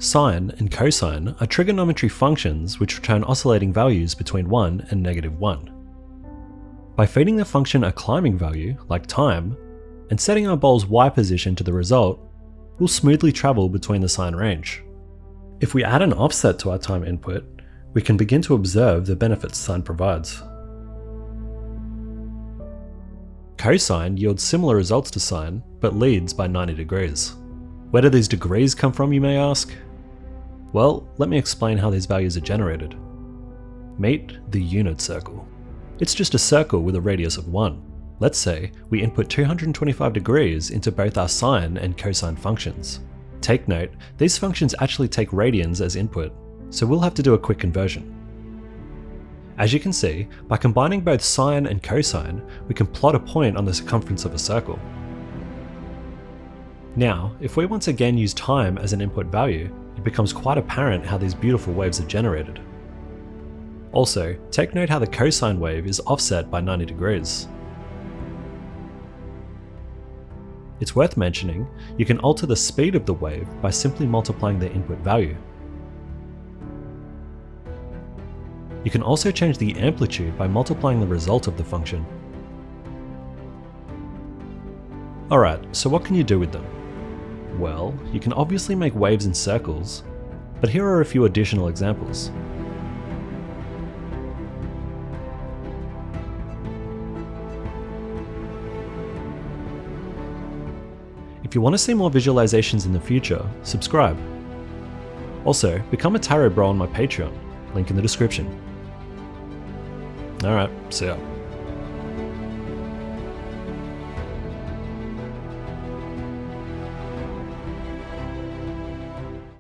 Sine and cosine are trigonometry functions which return oscillating values between 1 and -1. By feeding the function a climbing value, like time, and setting our bowl's y position to the result, we'll smoothly travel between the sine range. If we add an offset to our time input, we can begin to observe the benefits sine provides. Cosine yields similar results to sine, but leads by 90 degrees. Where do these degrees come from, you may ask? Well, let me explain how these values are generated. Meet the unit circle. It's just a circle with a radius of 1. Let's say we input 225 degrees into both our sine and cosine functions. Take note, these functions actually take radians as input, so we'll have to do a quick conversion. As you can see, by combining both sine and cosine, we can plot a point on the circumference of a circle. Now, if we once again use time as an input value, it becomes quite apparent how these beautiful waves are generated. Also, take note how the cosine wave is offset by 90 degrees. It's worth mentioning, you can alter the speed of the wave by simply multiplying the input value. You can also change the amplitude by multiplying the result of the function. Alright, so what can you do with them? Well, you can obviously make waves in circles, but here are a few additional examples. If you want to see more visualizations in the future, subscribe. Also, become a tarot bro on my Patreon, link in the description. Alright, see ya.